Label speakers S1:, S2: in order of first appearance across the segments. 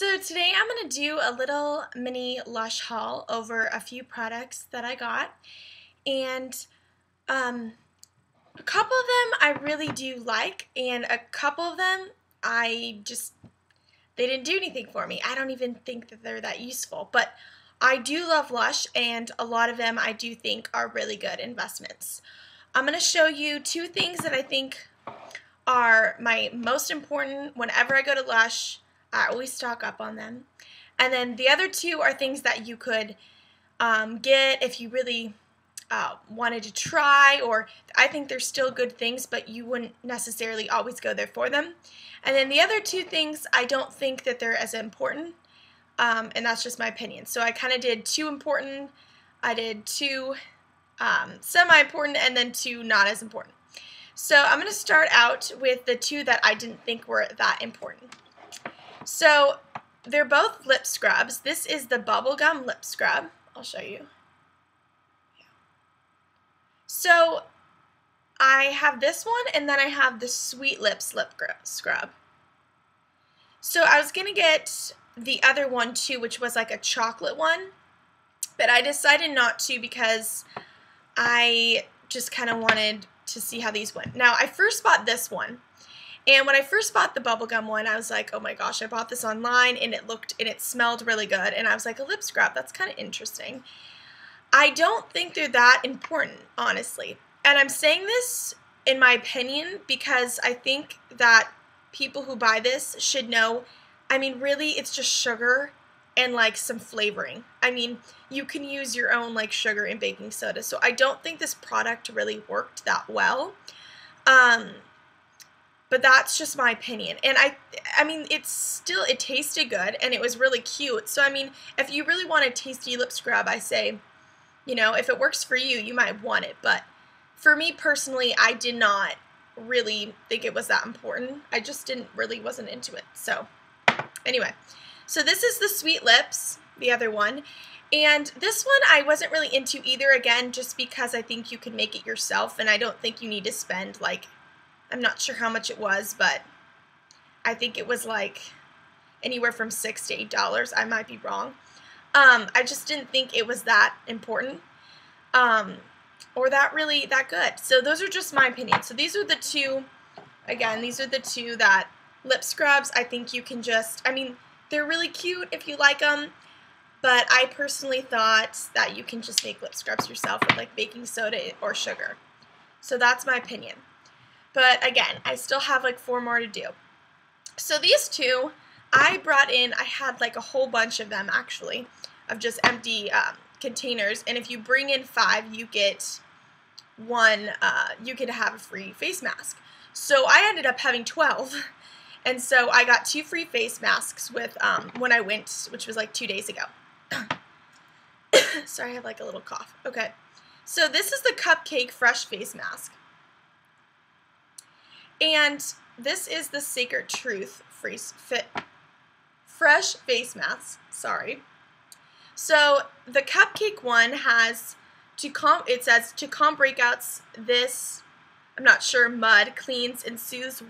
S1: So today I'm going to do a little mini Lush haul over a few products that I got, and a couple of them I really do like, and a couple of them they didn't do anything for me. I don't even think that they're that useful, but I do love Lush, and a lot of them I do think are really good investments. I'm going to show you two things that I think are my most important whenever I go to Lush. I always stock up on them. And then the other two are things that you could get if you really wanted to try, or I think they're still good things, but you wouldn't necessarily always go there for them. And then the other two things, I don't think that they're as important, and that's just my opinion. So I kind of did two important, I did two semi-important, and then two not as important. So I'm going to start out with the two that I didn't think were that important. So they're both lip scrubs. This is the bubblegum lip scrub. I'll show you. So I have this one, and then I have the Sweet Lips lip scrub. So I was going to get the other one too, which was like a chocolate one, but I decided not to because I just kind of wanted to see how these went. Now, I first bought this one. And when I first bought the bubblegum one, I was like, oh my gosh, I bought this online, and it smelled really good. And I was like, a lip scrub, that's kind of interesting. I don't think they're that important, honestly. And I'm saying this in my opinion because I think that people who buy this should know, I mean, really, it's just sugar and like some flavoring. I mean, you can use your own like sugar and baking soda. So I don't think this product really worked that well. But that's just my opinion. And I mean, it tasted good, and it was really cute. So, I mean, if you really want a tasty lip scrub, I say, you know, if it works for you, you might want it. But for me personally, I did not really think it was that important. I just wasn't into it. So, anyway. So this is the Sweet Lips, the other one. And this one I wasn't really into either, again, just because I think you can make it yourself, and I don't think you need to spend, like, I'm not sure how much it was, but I think it was like anywhere from $6 to $8. I might be wrong. I just didn't think it was that important, or that good. So those are just my opinion. So these are the two, again, these are the two that lip scrubs. I think you can just, I mean, they're really cute if you like them, but I personally thought that you can just make lip scrubs yourself with like baking soda or sugar. So that's my opinion. But again, I still have like 4 more to do. So these two, I brought in, I had like a whole bunch of them actually, of just empty containers. And if you bring in 5, you get one, you could have a free face mask. So I ended up having 12. And so I got 2 free face masks with, when I went, which was like 2 days ago. Sorry, I have like a little cough. Okay. So this is the Cupcake Fresh Face Mask. And this is the Sacred Truth Fresh Face Mask. Sorry. So the Cupcake one has it says to calm breakouts. This, I'm not sure, mud cleans and soothes,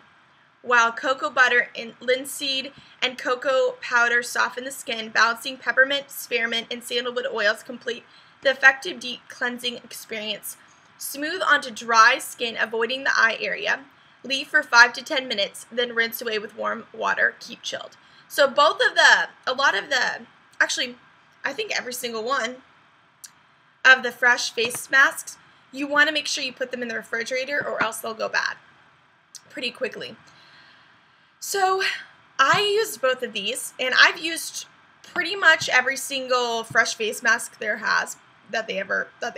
S1: while cocoa butter and linseed and cocoa powder soften the skin. Balancing peppermint, spearmint, and sandalwood oils complete the effective deep cleansing experience. Smooth onto dry skin, avoiding the eye area. Leave for 5 to 10 minutes, then rinse away with warm water. Keep chilled. So actually, I think every single one of the fresh face masks, you want to make sure you put them in the refrigerator, or else they'll go bad pretty quickly. So I used both of these, and I've used pretty much every single fresh face mask there has that they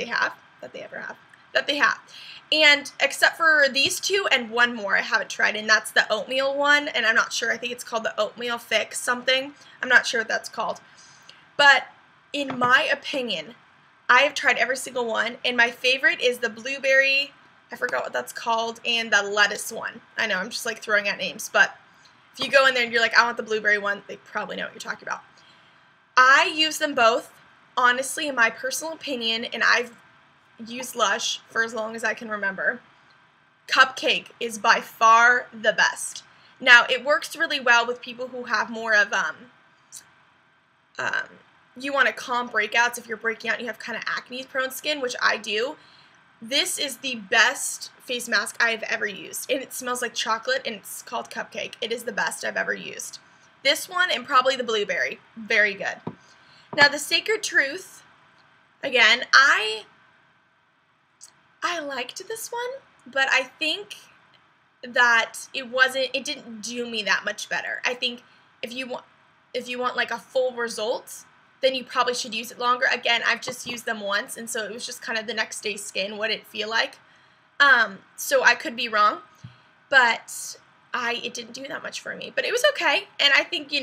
S1: have. And except for these two and one more I haven't tried, and that's the oatmeal one, and I'm not sure, I think it's called the oatmeal fix something. I'm not sure what that's called. But in my opinion, I have tried every single one, and my favorite is the blueberry, I forgot what that's called, and the lettuce one. I know, I'm just like throwing out names, but if you go in there and you're like, I want the blueberry one, they probably know what you're talking about. I use them both, honestly, in my personal opinion, and I've used Lush for as long as I can remember. Cupcake is by far the best. Now, it works really well with people who have more of you want to calm breakouts if you're breaking out and you have kind of acne-prone skin, which I do. This is the best face mask I've ever used, and it smells like chocolate, and it's called Cupcake. It is the best I've ever used. This one and probably the blueberry. Very good. Now, the Sacred Truth, again, I liked this one, but I think that it didn't do me that much better. I think if you want like a full result, then you probably should use it longer. Again, I've just used them once, and so it was just kind of the next day's skin, what it feel like. So I could be wrong, but it didn't do that much for me. But it was okay, and I think,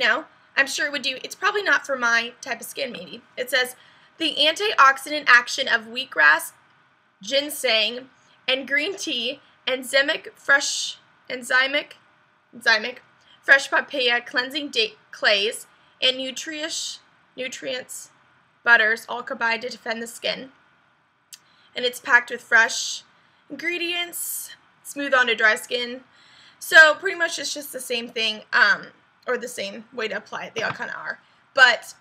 S1: I'm sure it would do. It's probably not for my type of skin, maybe. It says, the antioxidant action of wheatgrass, ginseng, and green tea, enzymic fresh papaya cleansing clays, and nutrients, butters, all combined to defend the skin. And it's packed with fresh ingredients, smooth onto dry skin. So pretty much it's just the same thing, or the same way to apply it. They all kind of are. But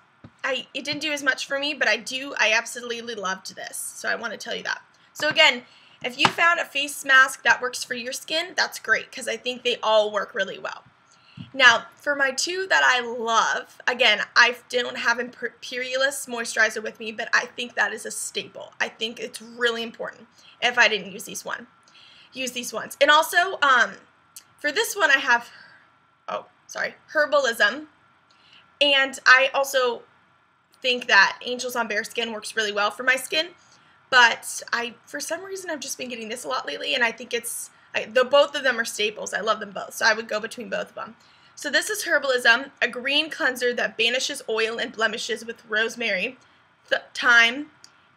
S1: it didn't do as much for me, but I absolutely loved this. So I want to tell you that. So again, if you found a face mask that works for your skin, that's great, because I think they all work really well. Now, for my two that I love, again, I don't have Imperialist moisturizer with me, but I think that is a staple. I think it's really important if I didn't use these ones. And also, for this one I have, Herbalism. And I also think that Angels on Bare Skin works really well for my skin. But for some reason, I've just been getting this a lot lately, and I think both of them are staples. I love them both, so I would go between both of them. So this is Herbalism, a green cleanser that banishes oil and blemishes with rosemary, thyme,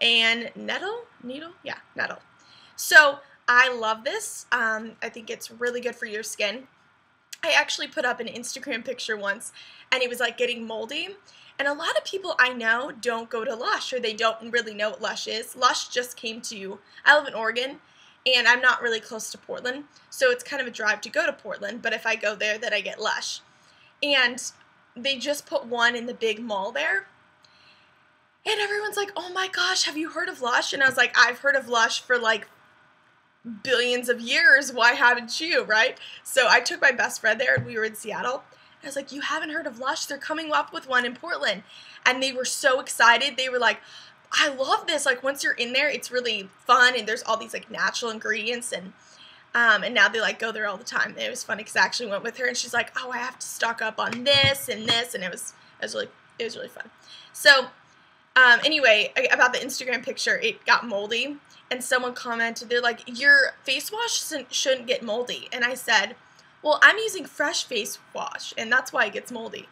S1: and nettle. So I love this. I think it's really good for your skin. I actually put up an Instagram picture once, and it was like getting moldy. And a lot of people I know don't go to Lush, or they don't really know what Lush is. Lush just came to, I live in Oregon, and I'm not really close to Portland, so it's kind of a drive to go to Portland, but if I go there, then I get Lush. And they just put one in the big mall there, and everyone's like, oh my gosh, have you heard of Lush? And I was like, I've heard of Lush for like billions of years, why haven't you, right? So I took my best friend there, and we were in Seattle. I was like, you haven't heard of Lush? They're coming up with one in Portland. And they were so excited. They were like, I love this. Like, once you're in there, it's really fun, and there's all these like natural ingredients, and now they like go there all the time. And it was funny because I actually went with her, and she's like, oh, I have to stock up on this and this, and it was really fun. So anyway, about the Instagram picture, it got moldy, and someone commented, they're like, your face wash shouldn't get moldy. And I said, well, I'm using fresh face wash, and that's why it gets moldy.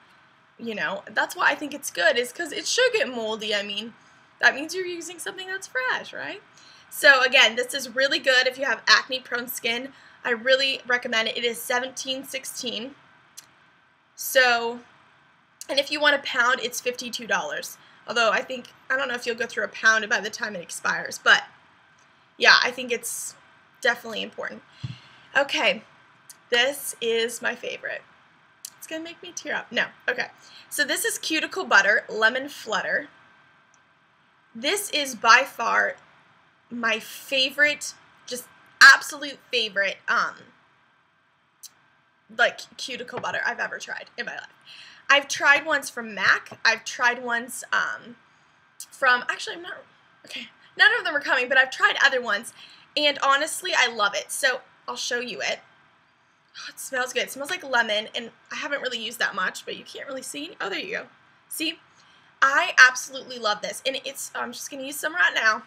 S1: That's why I think it's good, is because it should get moldy. I mean, that means you're using something that's fresh, right? So again, this is really good if you have acne-prone skin. I really recommend it. It is $17.16. So, and if you want a pound, it's $52. Although I don't know if you'll go through a pound by the time it expires, but yeah, I think it's definitely important. Okay. This is my favorite. It's going to make me tear up. No. Okay. So this is Cuticle Butter Lemon Flutter. This is by far my favorite, just absolute favorite, like cuticle butter I've ever tried in my life. I've tried ones from MAC. I've tried ones actually none of them are coming, but I've tried other ones, and honestly, I love it. So I'll show you it. Oh, it smells good. It smells like lemon, and I haven't really used that much, but you can't really see. Oh, there you go. See? I absolutely love this, and I'm just going to use some right now.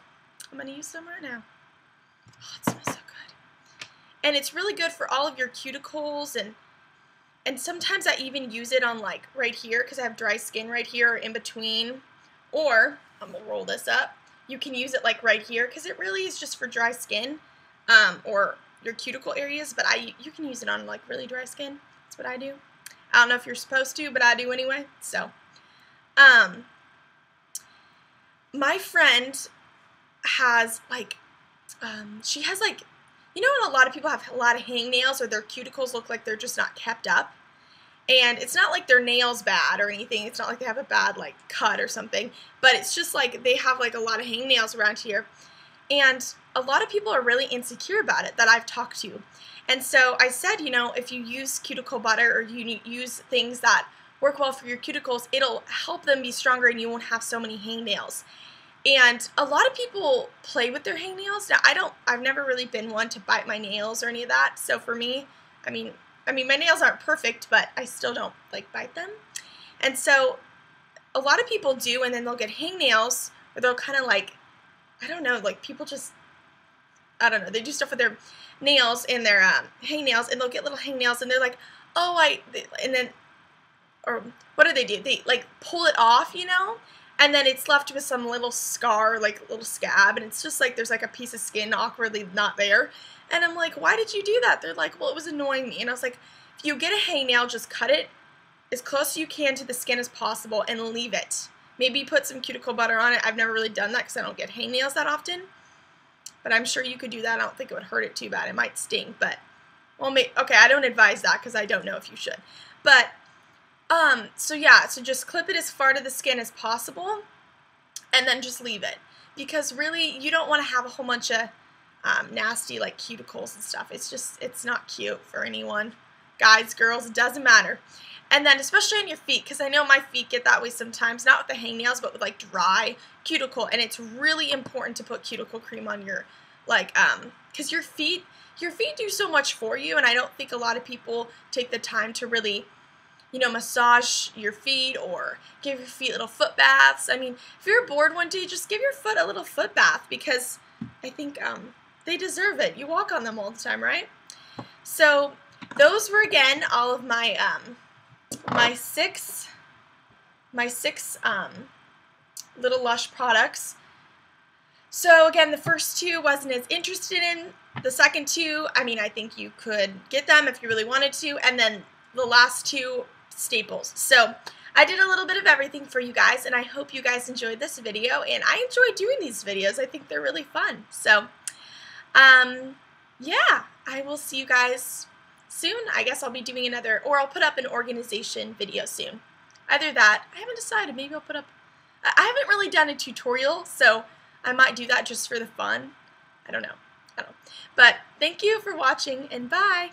S1: Oh, it smells so good. And it's really good for all of your cuticles, and sometimes I even use it on, like, right here, because I have dry skin right here or in between, or, I'm going to roll this up. You can use it, like, right here, because it really is just for dry skin, or your cuticle areas, but you can use it on like really dry skin. That's what I do. I don't know if you're supposed to, but I do anyway. So, my friend has like, she has like, when a lot of people have a lot of hangnails or their cuticles look like they're just not kept up, And it's not like their nails bad or anything. It's not like they have a bad like cut or something. But it's just like they have like a lot of hangnails around here. And a lot of people are really insecure about it that I've talked to. And so I said, you know, if you use cuticle butter or you use things that work well for your cuticles, it'll help them be stronger and you won't have so many hangnails. And a lot of people play with their hangnails. Now, I've never really been one to bite my nails or any of that. So for me, I mean, my nails aren't perfect, but I still don't like bite them. And so a lot of people do, and then they'll get hangnails, or they'll kind of like, I don't know, like people just, I don't know, they do stuff with their nails and their hangnails, and they'll get little hangnails, and they're like, oh, and then, or what do? They like pull it off, you know? And then it's left with some little scar, like a little scab, and it's just like there's like a piece of skin awkwardly not there. And I'm like, why did you do that? They're like, well, it was annoying me. And I was like, if you get a hangnail, just cut it as close as you can to the skin as possible and leave it. Maybe put some cuticle butter on it. I've never really done that because I don't get hangnails that often. But I'm sure you could do that. I don't think it would hurt it too bad. It might sting, but, well, okay, I don't advise that because I don't know if you should. But, so yeah, so just clip it as far to the skin as possible and then just leave it. Because really, you don't want to have a whole bunch of nasty like cuticles and stuff. It's not cute for anyone. Guys, girls, it doesn't matter. And then especially on your feet, because I know my feet get that way sometimes, not with the hangnails, but with like dry cuticle. And it's really important to put cuticle cream on your, like, because your feet do so much for you, and I don't think a lot of people take the time to really, you know, massage your feet or give your feet little foot baths. I mean, if you're bored one day, just give your foot a little foot bath, because I think they deserve it. You walk on them all the time, right? So those were, again, all of my my six little Lush products. So again, the first two wasn't as interested in. The second two, I mean, I think you could get them if you really wanted to. And then the last two, staples. So I did a little bit of everything for you guys, and I hope you guys enjoyed this video. And I enjoy doing these videos. I think they're really fun. So, yeah, I will see you guys soon. I guess I'll be doing another, or I'll put up an organization video soon. Either that, I haven't decided. Maybe I'll put up, I haven't really done a tutorial, so I might do that just for the fun. I don't know. But thank you for watching, and bye.